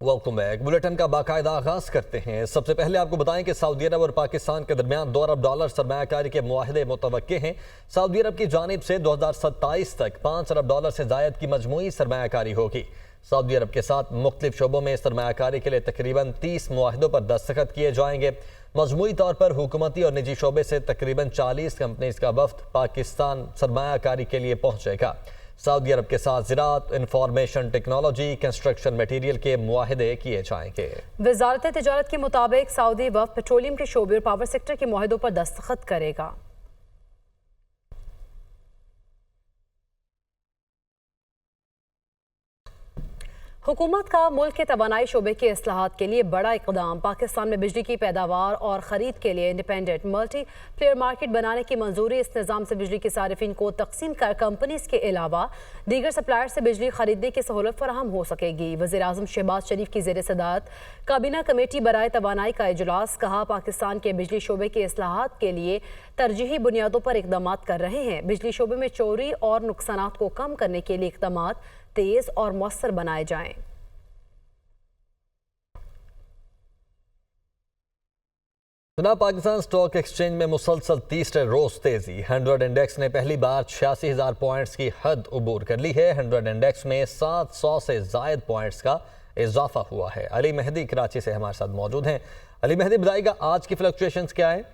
Welcome back. Bulletin का बाकायदा आगाज करते हैं। सबसे पहले आपको बताएं कि सऊदी अरब और पाकिस्तान के दरमियान $2 अरब सरमायाकारी के मुआहदे मुतवक्के हैं। सऊदी अरब की जानिब से 2027 तक $5 अरब से जायद की मजमूई सरमायाकारी होगी। सऊदी अरब के साथ मुख्तलिफ शोबों में सरमायाकारी के लिए तकरीबन 30 मुआहदों पर दस्तखत किए जाएंगे। मजमूई तौर पर हुकूमती और निजी शोबे से तकरीबन 40 कंपनीज का वफ्द पाकिस्तान सरमायाकारी के लिए पहुंचेगा। सऊदी अरब के साथ ज़राअत, इंफॉर्मेशन टेक्नोलॉजी, कंस्ट्रक्शन मटीरियल के मुआहदे किए जाएंगे। वजारत तिजारत के मुताबिक सऊदी वफ्द पेट्रोलियम के शोबे और पावर सेक्टर के मुआहदों पर दस्तखत करेगा। हुकूमत का मुल्क के तवानाई शोबे के इस्लाहात के लिए बड़ा इक़दाम। पाकिस्तान में बिजली की पैदावार और ख़रीद के लिए इंडिपेंडेंट मल्टी प्लेयर मार्केट बनाने की मंजूरी। इस निज़ाम से बिजली के सारिफिन को तकसीम कर कंपनीज के अलावा दीगर सप्लायर से बिजली खरीदने की सहूलत फराहम हो सकेगी। वज़ीर आज़म शहबाज शरीफ की ज़ेर सदारत काबीना कमेटी बराए तवानाई का इजलास। कहा, पाकिस्तान के बिजली शोबे के इस्लाहात के लिए तरजीही बुनियादों पर इक़दाम कर रहे हैं। बिजली शोबे में चोरी और नुकसानात को कम करने के लिए इक़दाम तेज़ और मौसर बनाए जाएं। पाकिस्तान स्टॉक एक्सचेंज में मुसलसल तीसरे रोज तेजी। 100 इंडेक्स ने पहली बार 86,000 पॉइंट्स की हद उबूर कर ली है। 100 इंडेक्स में 700 से जायद पॉइंट्स का इजाफा हुआ है। अली मेहदी कराची से हमारे साथ मौजूद हैं। अली मेहदी, बताइएगा आज की फ्लक्चुएशंस क्या है?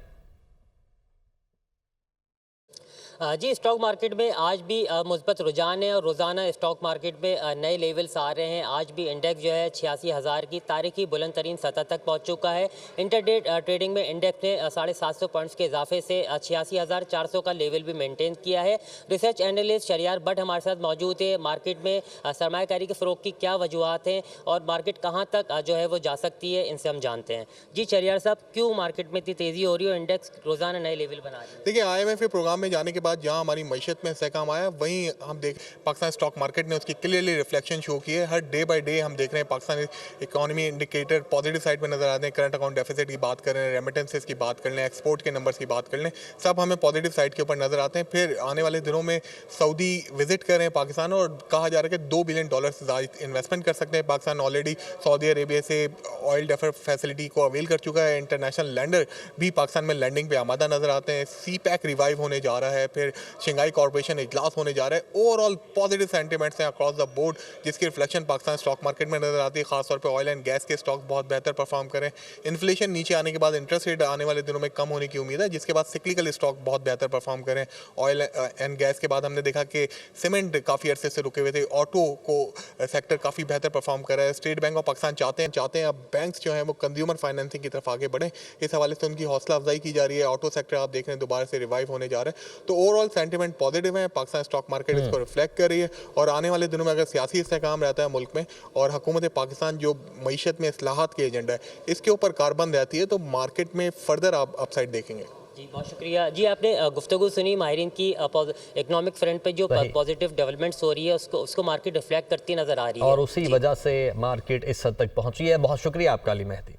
जी, स्टॉक मार्केट में आज भी मुस्बत रुझान है और रोज़ाना स्टॉक मार्केट में नए लेवल्स आ रहे हैं। आज भी इंडेक्स जो है 86,000 की तारीखी बुलंद तरीन सतह तक पहुंच चुका है। इंटरडे ट्रेडिंग में इंडेक्स ने 750 पॉइंट्स के इजाफे से 86,400 का लेवल भी मेंटेन किया है। रिसर्च एनालिस्ट शरियार भट्ट हमारे साथ मौजूद है। मार्केट में सरमायाकारी के फ़रोग की क्या वजूहत हैं और मार्केट कहाँ तक जो है वो जा सकती है, इनसे हम जानते हैं। जी शरियार साहब, क्यों मार्केट में इतनी तेज़ी हो रही है और इंडेक्स रोज़ाना नए लेवल बना रही है? देखिए, IMF के प्रोग्राम में जाने के बाद जहां हमारी मईशत में सहकाम आया, वहीं हम देख पाकिस्तान स्टॉक मार्केट ने उसकी क्लियरली रिफ्लेक्शन शो की है। हर डे बाय डे हम देख रहे हैं Pakistan economy indicator positive side पे नजर आते हैं। करंट अकाउंट डेफिसिट की बात कर रहे हैं, रेमिटेंसेस की बात कर लें, एक्सपोर्ट के नंबर्स की बात कर लें, सब हमें पॉजिटिव साइड के ऊपर नजर आते हैं। फिर आने वाले दिनों में सऊदी विजिट कर रहे हैं पाकिस्तान और कहा जा रहा है कि $2 बिलियन से ज़्यादा इन्वेस्टमेंट कर सकते हैं। पाकिस्तान ऑलरेडी सऊदी अरेबिया से ऑयल डेफर फैसिलिटी को अवेल कर चुका है। इंटरनेशनल लैंडर भी पाकिस्तान में लैंडिंग पे आमादा नजर आते हैं। CPEC रिवाइव होने जा रहा है। फिर शंघाई कॉर्पोरेशन इजलास होने जा रहा है। ओवरऑल पॉजिटिव सेंटिमेंट्स हैं अक्रॉस द बोर्ड, जिसकी रिफ्लेक्शन पाकिस्तान स्टॉक मार्केट में नजर आती है। खासतौर पे ऑयल एंड गैस के स्टॉक बहुत बेहतर परफॉर्म करें। इन्फ्लेशन नीचे आने के बाद इंटरेस्ट रेट आने वाले दिनों में कम होने की उम्मीद है, जिसके बाद सिक्लिकल स्टॉक बहुत बेहतर परफॉर्म करें। ऑयल एंड गैस के बाद हमने देखा कि सीमेंट काफ़ी अरसे से रुके हुए थे। ऑटो को सेक्टर काफ़ी बेहतर परफॉर्म कर रहा है। स्टेट बैंक ऑफ पाकिस्तान चाहते हैं अब बैंक्स जो हैं वो कंज्यूमर फाइनेंसिंग की तरफ आगे बढ़ें। इस हवाले से उनकी हौसला अफजाई की जा रही है। ऑटो सेक्टर आप देख रहे हैं दोबारा से रिवाइव होने जा रहा है। तो ओवरऑल सेंटिमेंट पॉजिटिव है। पाकिस्तान स्टॉक मार्केट इसको रिफ्लेक्ट कर रही है और आने वाले दिनों में अगर सियासी इस्तेहकाम रहता है मुल्क में और हुकूमत पाकिस्तान जो मईशत में इस्लाहात के एजेंडा है इसके ऊपर कारबंद रहती है, तो मार्केट में फर्दर आप अपसाइड देखेंगे। जी, बहुत शुक्रिया। जी, आपने गुफ्तगू सुनी माहिरीन की। इकोनॉमिक फ्रंट पे जो पॉजिटिव डेवलपमेंट्स हो रही है उसको मार्केट रिफ्लेक्ट करती नजर आ रही है और उसी वजह से मार्केट इस हद तक पहुंची है। बहुत शुक्रिया आपका अली मेहदी।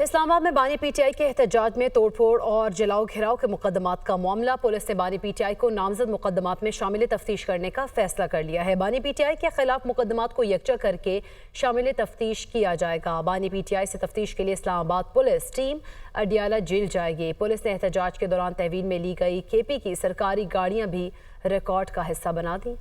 इस्लामाबाद में बानी पीटीआई के एहतजाज में तोड़फोड़ और जलाओ घिराव के मुकदमात का मामला। पुलिस ने बानी पीटीआई को नामजद मुकदमात में शामिल तफ्तीश करने का फैसला कर लिया है। बानी पीटीआई के खिलाफ मुकदमात को यकजा करके शामिल तफ्तीश किया जाएगा। बानी पीटीआई से तफ्तीश के लिए Islamabad police team Adiala jail जाएगी। पुलिस ने एहतजाज के दौरान तहवील में ली गई KP की सरकारी गाड़ियां भी रिकॉर्ड का हिस्सा बना दी।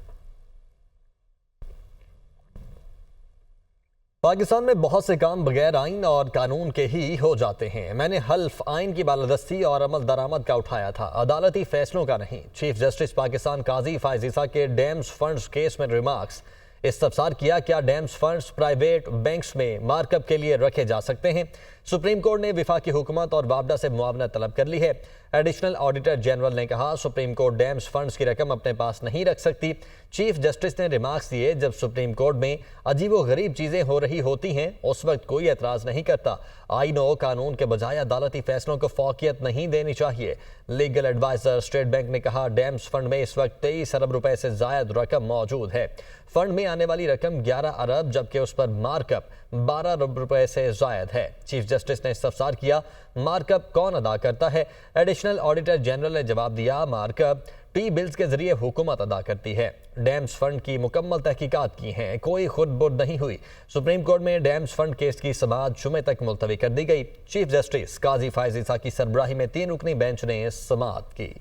पाकिस्तान में बहुत से काम बगैर आइन और कानून के ही हो जाते हैं। मैंने हल्फ आइन की बालादस्ती और अमल दरामद का उठाया था, अदालती फैसलों का नहीं। चीफ जस्टिस पाकिस्तान काजी फायज ईसा के डैम्स फंड्स केस में रिमार्क्स। इस्तफसार किया, क्या डैम्स फंड्स प्राइवेट बैंक्स में मार्कअप के लिए रखे जा सकते हैं? सुप्रीम कोर्ट ने वफाकी हुकूमत और वापडा से मुआवनत तलब कर ली है। एडिशनल ऑडिटर जनरल ने कहा, सुप्रीम कोर्ट डैम्स फंड्स की रकम अपने पास नहीं रख सकती। चीफ जस्टिस ने रिमार्क्स दिए, जब सुप्रीम कोर्ट में अजीब व गरीब चीज़ें हो रही होती हैं उस वक्त कोई एतराज़ नहीं करता। आइन और कानून के बजाय अदालती फैसलों को फौकियत नहीं देनी चाहिए। लीगल एडवाइजर स्टेट बैंक ने कहा, डैम्स फंड में इस वक्त 23 अरब रुपए से जायद रकम मौजूद है। फंड में आने वाली रकम 11 अरब जबकि उस पर मार्कअप 12 अरब रुपए से जायद है। चीफ जस्टिस ने इस्तफसार किया, मार्कअप कौन अदा करता है? एडिशनल ऑडिटर जनरल ने जवाब दिया, मार्कअप टी बिल्स के जरिए हुकूमत अदा करती है। डैम्स फंड की मुकम्मल तहकीकात की हैं, कोई खुद बुर्द नहीं हुई। सुप्रीम कोर्ट में डैम्स फंड केस की समाअत जुमे तक मुलतवी कर दी गई। चीफ जस्टिस काजी फायज ईसा की सरबराही में 3 रुकनी बेंच ने समाअत की।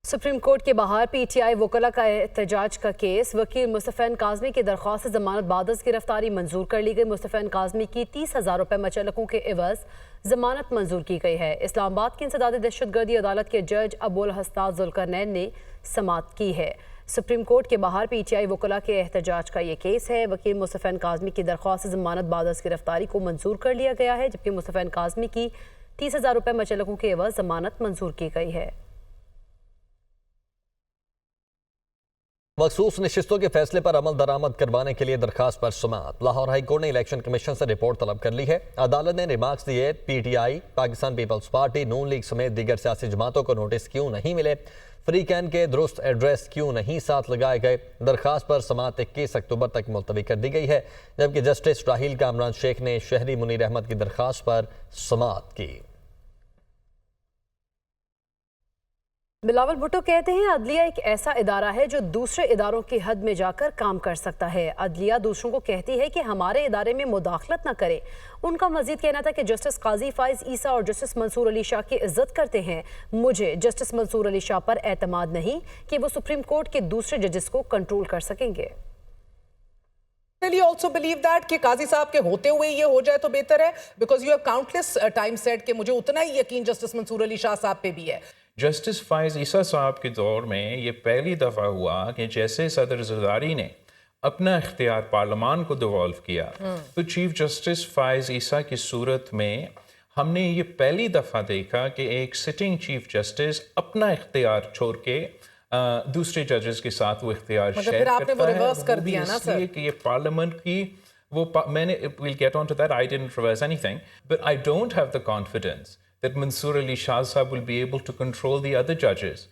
सुप्रीम कोर्ट के बाहर पीटीआई वकला का एहतजाज का केस। वकील मुस्तफ़ैन काज़मी की दरख्वास्त जमानत बाद गिरफ्तारी मंजूर कर ली गई। मुस्तफ़ैन काज़मी की 30,000 रुपये मचलकों के एवज जमानत मंजूर की गई है। इस्लामाबाद की इंसदादी दहशतगर्दी अदालत के जज अबुल हसनात जुल्करनैन ने समाअत की है। सुप्रीम कोर्ट के बाहर पीटीआई वकला के एहतजाज का ये केस है। वकील मुस्तफ़ैन काज़मी की दरख्वास्त जमानत बाद गिरफ्तारी को मंजूर कर लिया गया है, जबकि मुस्तफ़ैन काज़मी की 30,000 रुपये मचलकों के एवज जमानत मंजूर की गई है। मखसूस नशिस्तों के फैसले पर अमल दरामद करवाने के लिए दरखास्त पर समाअत। लाहौर हाई कोर्ट ने इलेक्शन कमीशन से रिपोर्ट तलब कर ली है। अदालत ने रिमार्क्स दिए, पीटीआई, पाकिस्तान पीपल्स पार्टी, नून लीग समेत दीगर सियासी जमातों को नोटिस क्यों नहीं मिले? फ्री कैन के दुरुस्त एड्रेस क्यों नहीं साथ लगाए गए? दरखास्त पर समाअत 21 अक्टूबर तक मुलतवी कर दी गई है, जबकि जस्टिस राहील कामरान शेख ने शहरी मुनीर अहमद की दरखास्त पर समाअत की। बिलावल भुट्टो कहते हैं, अदलिया एक ऐसा इदारा है जो दूसरे इदारों की हद में जाकर काम कर सकता है। अदलिया दूसरों को कहती है कि हमारे इदारे में मुदाखलत न करे। उनका मजीद कहना था कि जस्टिस काजी फायज ईसा और जस्टिस मंसूर अली शाह की इज्जत करते हैं। मुझे जस्टिस मंसूर अली शाह पर एतमाद नहीं कि वो सुप्रीम कोर्ट के दूसरे जजेस को कंट्रोल कर सकेंगे। also believe that कि काजी साहब के होते हुए ये हो जाए तो बेहतर है, because you have countless times said कि मुझे उतना ही यकीन जस्टिस मंसूर अली शाह साहब पे भी है। जस्टिस फायज ईसा साहब के दौर में ये पहली दफ़ा हुआ कि जैसे सदर ज़रदारी ने अपना इख्तियार पार्लियामान को डिवॉल्व किया, तो चीफ जस्टिस फायज ईसा की सूरत में हमने ये पहली दफ़ा देखा कि एक सिटिंग चीफ जस्टिस अपना इख्तियार छोड़ के दूसरे जजेस के साथ वो इख्तियार शेयर करता है। रिवर्स कर दिया ना सर, कि ये पार्लियामेंट की मैंने we'll get on to that, I didn't reverse anything, but I don't have the confidence that Mansoor Ali Shah Sahab will be able to control the other judges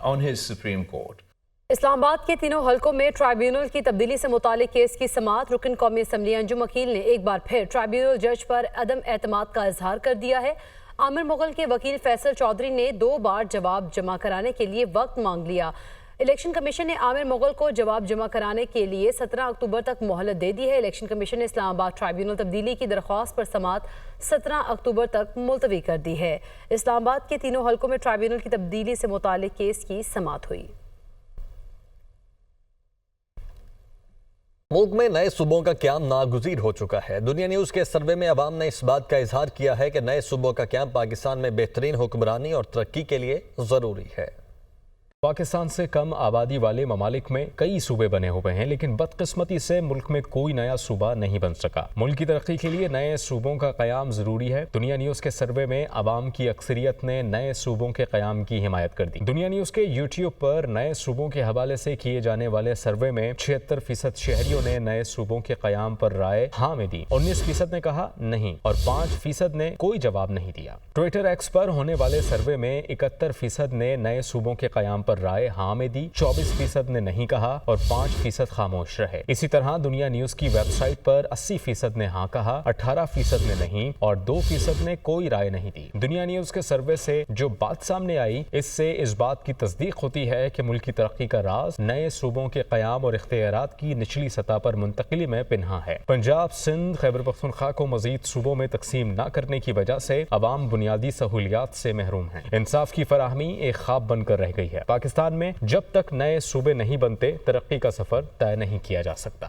on his Supreme Court. Islamabad के तीनों हलकों में tribunal की तब्दीली से मुतालिक case की समाअत। रुकन कौमी असम्बली अंजुम अकील ने एक बार फिर ट्राइब्यूनल जज पर अदम एतमाद का इजहार कर दिया है। आमिर मुगल के वकील फैसल चौधरी ने 2 बार जवाब जमा कराने के लिए वक्त मांग लिया। इलेक्शन कमीशन ने आमिर मुगल को जवाब जमा कराने के लिए 17 अक्टूबर तक मोहलत दे दी है। इलेक्शन कमीशन ने इस्लामाबाद ट्राइब्यूनल तब्दीली की दरख्वास्त पर समाअत 17 अक्टूबर तक मुलतवी कर दी है। इस्लामाबाद के तीनों हलकों में ट्राइब्यूनल की तब्दीली से मुतालिक केस की समाअत हुई। मुल्क में नए सूबों का क्याम नागुज़ीर हो चुका है। दुनिया न्यूज़ के सर्वे में अवाम ने इस बात का इजहार किया है कि नए सूबों का क्याम पाकिस्तान में बेहतरीन हुक्मरानी और तरक्की के लिए ज़रूरी है। पाकिस्तान से कम आबादी वाले ममालिक में कई सूबे बने हुए हैं, लेकिन बदकिस्मती से मुल्क में कोई नया सूबा नहीं बन सका। मुल्क की तरक्की के लिए नए सूबों का क़याम ज़रूरी है। दुनिया न्यूज़ के सर्वे में आवाम की अक्सरियत ने नए सूबों के क़याम की हिमायत कर दी। दुनिया न्यूज़ के यूट्यूब पर नए सूबों के हवाले से किए जाने वाले सर्वे में 76% शहरियों ने नए सूबों के क़याम पर राय हाँ में दी, 19% ने कहा नहीं और 5% ने कोई जवाब नहीं दिया। ट्विटर एक्स पर होने वाले सर्वे में 71% ने नए सूबों के क़याम पर राय हाँ में दी, 24% ने नहीं कहा और 5% खामोश रहे। इसी तरह दुनिया न्यूज की वेबसाइट पर 80% ने हाँ कहा, 18% ने नहीं और 2% ने कोई राय नहीं दी। दुनिया न्यूज के सर्वे से जो बात सामने आई, इससे इस बात की तस्दीक होती है कि मुल्क की तरक्की का राज नए सूबों के क़याम और इख्तियारात की निचली सतह पर मुंतकिली में पिन्हा है। पंजाब, सिंध, खैबर पख्तूनख्वा को मजीद सूबों में तकसीम न करने की वजह से अवाम बुनियादी सहूलियात से महरूम है। इंसाफ की फराहमी एक ख्वाब बनकर रह गई है। पाकिस्तान में जब तक नए सूबे नहीं बनते, तरक्की का सफर तय नहीं किया जा सकता।